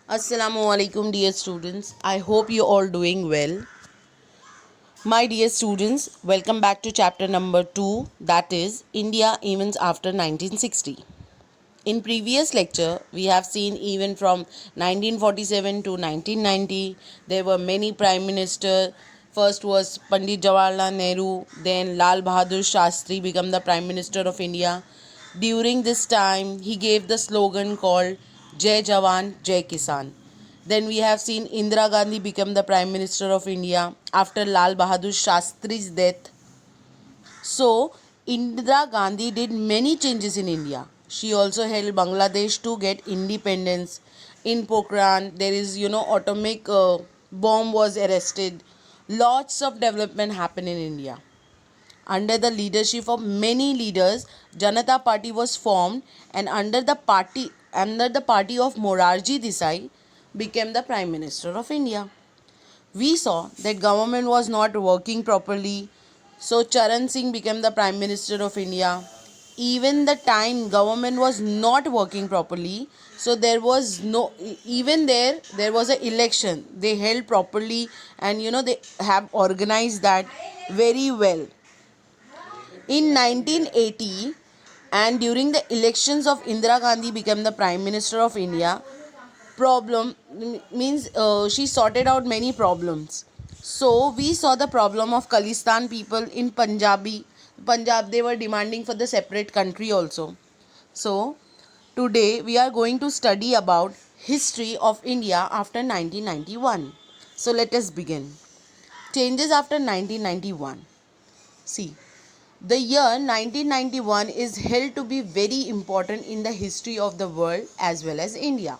Assalamu alaikum, dear students. I hope you all doing well. My dear students, welcome back to chapter number 2, that is India Events After 1960. In previous lecture, we have seen even from 1947 to 1990, there were many prime ministers. First was Pandit Jawaharlal Nehru, then Lal Bahadur Shastri became the prime minister of India. During this time, he gave the slogan called Jai Jawan, Jai Kisan. Then we have seen Indira Gandhi become the prime minister of India after Lal Bahadur Shastri's death. So, Indira Gandhi did many changes in India. She also helped Bangladesh to get independence. In Pokhran, there is, atomic bomb was arrested. Lots of development happened in India. Under the leadership of many leaders, Janata Party was formed, and under the party of Morarji Desai became the Prime Minister of India. We saw that government was not working properly, so Charan Singh became the Prime Minister of India. Even the time government was not working properly, so there was no, even there was an election they held properly, and they have organized that very well in 1980. And during the elections of Indira Gandhi became the Prime Minister of India. Problem means she sorted out many problems. So we saw the problem of Khalistan people in Punjab. They were demanding for the separate country also. So today we are going to study about history of India after 1991. So let us begin. Changes after 1991. See, the year 1991 is held to be very important in the history of the world as well as India.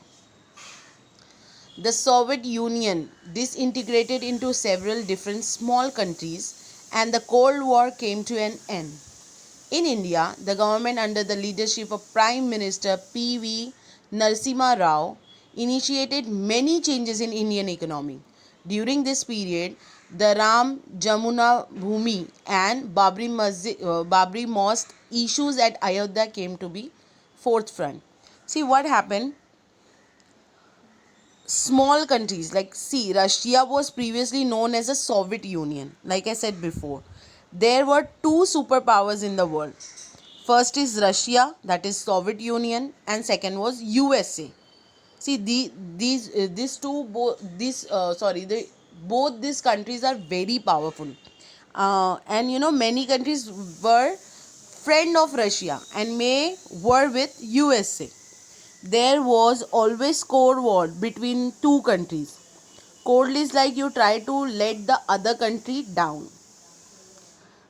The Soviet Union disintegrated into several different small countries, and the Cold War came to an end. In India, the government under the leadership of Prime Minister P.V. Narasimha Rao initiated many changes in Indian economy. During this period, the Ram Jamuna Bhumi and Babri Mosque issues at Ayodhya came to be forefront. See what happened. Small countries, like, see, Russia was previously known as a Soviet Union. Like I said before, there were two superpowers in the world. First is Russia, that is Soviet Union, and second was USA. See, these two both these countries are very powerful. And many countries were friend of Russia and may war with USA. There was always cold war between two countries. Cold is like you try to let the other country down.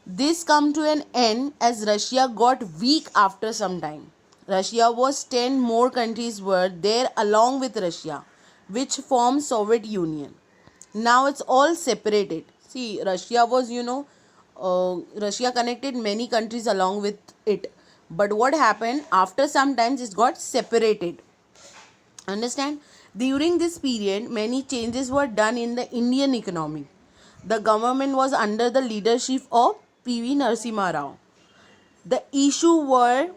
This come to an end as Russia got weak after some time. Russia was 10 more countries were there along with Russia, which formed Soviet Union. Now it's all separated. See, Russia was, Russia connected many countries along with it. But what happened after some times it got separated. Understand? During this period, many changes were done in the Indian economy. The government was under the leadership of P.V. Narasimha Rao. The issue where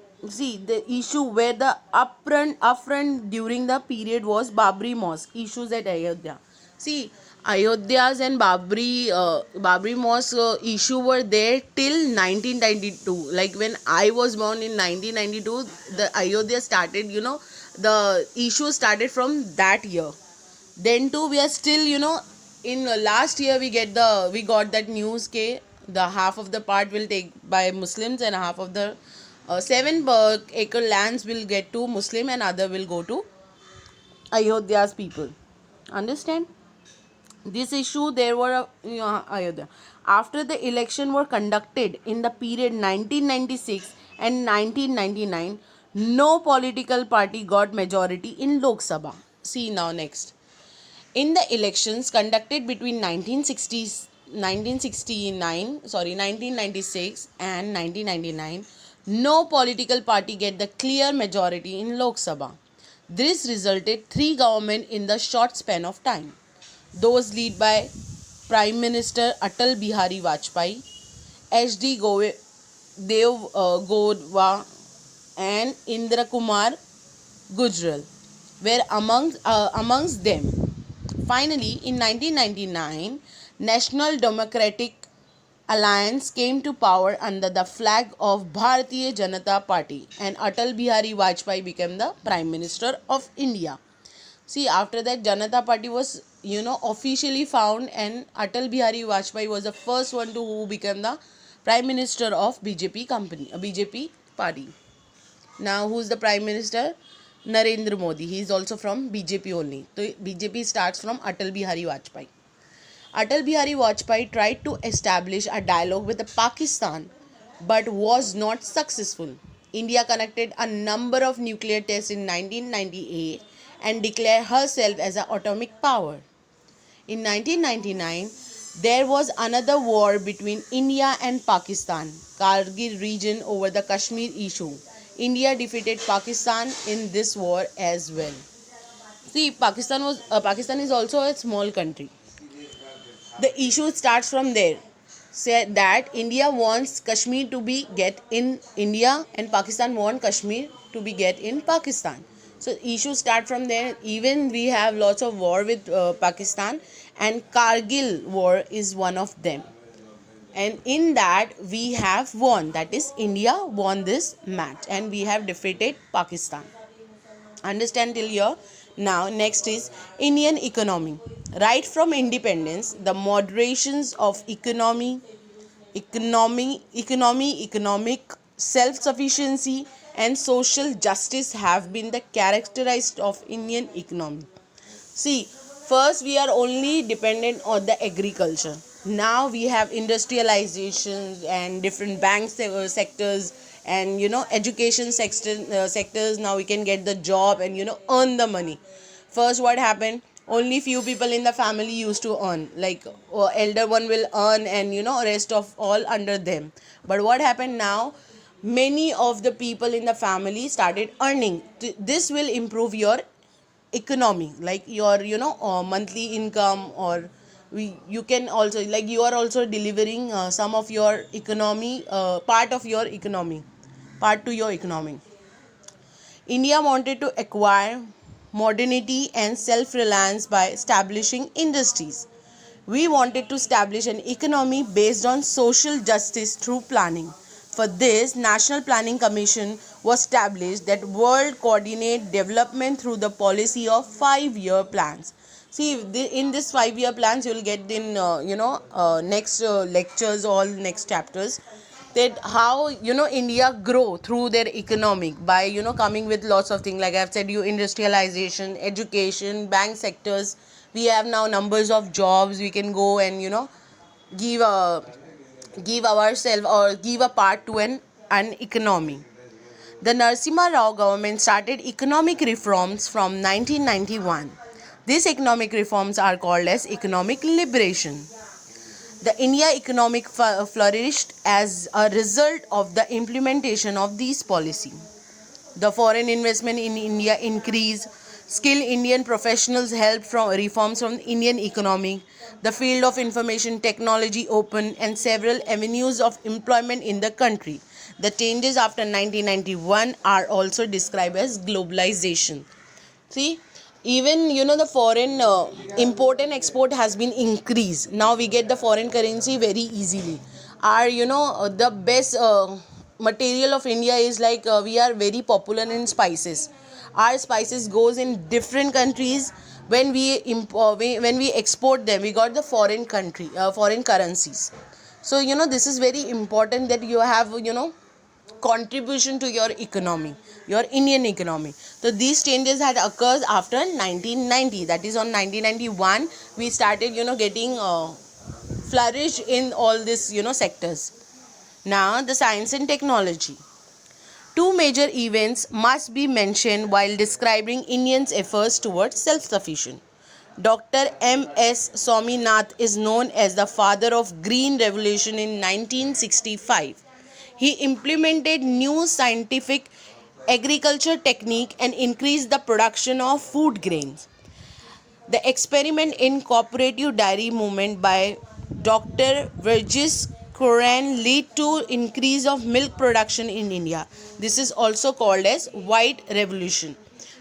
the upfront during the period was Babri Mosque issues at Ayodhya. See, Ayodhya's and Babri Mosque issue were there till 1992. Like when I was born in 1992, the Ayodhya started. The issue started from that year. Then too, we are still, in last year we got that news ke the half of the part will take by Muslims and half of the 7 acre lands will get to Muslim and other will go to Ayodhya's people. Understand? This issue there were Ayodhya. After the election were conducted in the period 1996 and 1999, no political party got majority in Lok Sabha. See now next. In the elections conducted between 1996 and 1999, no political party get the clear majority in Lok Sabha. This resulted 3 government in the short span of time. Those led by Prime Minister Atal Bihari Vajpayee, H.D. Dev Gowda and Indra Kumar Gujral. were amongst them. Finally, in 1999, National Democratic Alliance came to power under the flag of Bharatiya Janata Party, and Atal Bihari Vajpayee became the Prime Minister of India. See, after that, Janata Party was, officially found, and Atal Bihari Vajpayee was the first one to who became the Prime Minister of BJP party. Now, who's the Prime Minister? Narendra Modi. He is also from BJP only. So, BJP starts from Atal Bihari Vajpayee. Atal Bihari Vajpayee tried to establish a dialogue with Pakistan but was not successful. India conducted a number of nuclear tests in 1998 and declared herself as an atomic power. In 1999, there was another war between India and Pakistan, Kargil region over the Kashmir issue. India defeated Pakistan in this war as well. See, Pakistan is also a small country. The issue starts from there. Said that India wants Kashmir to be get in India and Pakistan want Kashmir to be get in Pakistan. So issues start from there. Even we have lots of war with Pakistan, and Kargil war is one of them. And in that we have won. That is, India won this match and we have defeated Pakistan. Understand till here? Now next is Indian economy. Right from independence, the moderations of economic self-sufficiency and social justice have been the characteristic of Indian economy. See, first we are only dependent on the agriculture. Now we have industrialization and different sectors, and education sectors. Now we can get the job and earn the money. First, what happened? Only few people in the family used to earn, like elder one will earn, and rest of all under them. But what happened now? Many of the people in the family started earning. This will improve your economy, like your monthly income, or you can also, like, you are also delivering some of your economy, part to your economy. India wanted to acquire modernity and self-reliance by establishing industries. We wanted to establish an economy based on social justice through planning. For this, National Planning Commission was established that would coordinate development through the policy of 5-year plans. See, in this 5-year plans, you will get in next lectures, all next chapters, that how India grow through their economic by coming with lots of things, like I've said you, industrialization, education, bank sectors. We have now numbers of jobs. We can go and give a give ourselves or give a part to an economy. The Narasimha Rao government started economic reforms from 1991. These economic reforms are called as economic liberation. The India economic flourished as a result of the implementation of these policy. The foreign investment in India increased. Skilled Indian professionals helped from reforms from Indian economy. The field of information technology opened and several avenues of employment in the country. The changes after 1991 are also described as globalization. See, even the foreign import and export has been increased. Now we get the foreign currency very easily. Our the best material of India is like we are very popular in spices. Our spices goes in different countries. When when we export them, we got the foreign currencies. So this is very important, that you have contribution to your economy, your Indian economy. So these changes had occurred after 1990. That is, on 1991 we started getting flourish in all these sectors. Now the science and technology. Two major events must be mentioned while describing Indians' efforts towards self-sufficiency. Dr. M.S. Swaminath is known as the father of Green Revolution in 1965. He implemented new scientific agriculture technique and increased the production of food grains. The experiment in cooperative dairy movement by Dr. Verghese Coran led to increase of milk production in India. This is also called as White Revolution.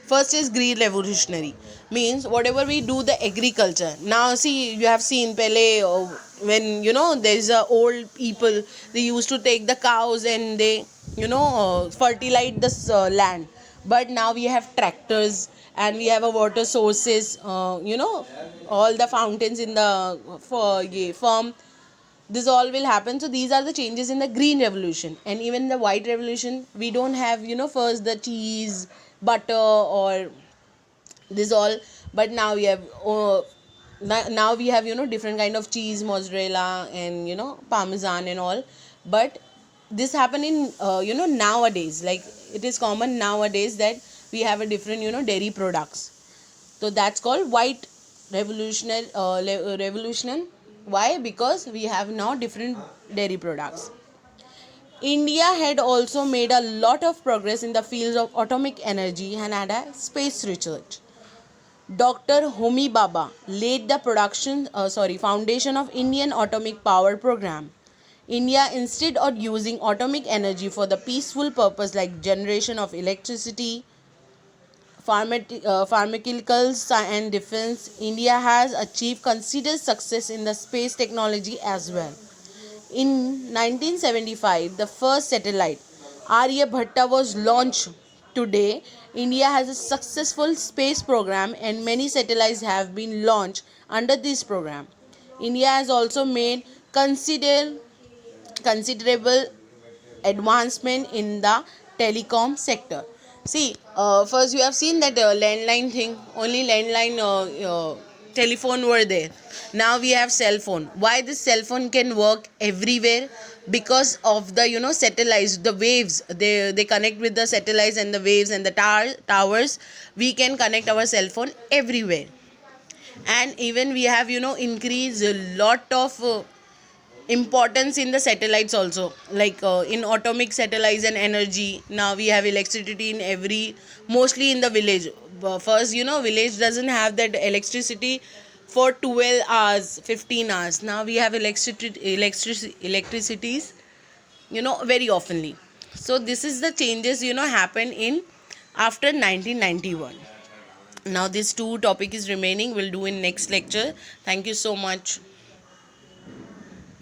First is green revolutionary, means whatever we do the agriculture. Now see, you have seen Pele, when there is a old people, they used to take the cows and they fertilize this land. But now we have tractors and we have a water sources, all the fountains in the farm. This all will happen. So these are the changes in the green revolution. And even the white revolution, we don't have first the cheese, butter, or this all. But now we have now we have different kind of cheese, mozzarella, and parmesan and all. But this happen in nowadays, like it is common nowadays that we have a different dairy products. So that's called white revolution. Why? Because we have now different dairy products. India had also made a lot of progress in the fields of atomic energy and had a space research. Dr. Homi Bhabha laid the foundation of Indian atomic power program. India, instead of using atomic energy for the peaceful purpose like generation of electricity, pharmaceuticals and defense, India has achieved considerable success in the space technology as well. In 1975, the first satellite Aryabhatta was launched. Today, India has a successful space program and many satellites have been launched under this program. India has also made considerable advancement in the telecom sector. See, first you have seen that landline thing, only landline telephone were there. Now we have cell phone. Why this cell phone can work everywhere? Because of the satellites, the waves. They connect with the satellites and the waves and the towers. We can connect our cell phone everywhere. And even we have increased a lot of importance in the satellites also, like in atomic satellites and energy. Now we have electricity in every, mostly in the village. First village doesn't have that electricity for 12 hours, 15 hours. Now we have electricities very oftenly. So this is the changes happen in after 1991. Now this two topic is remaining, we'll do in next lecture. Thank you so much.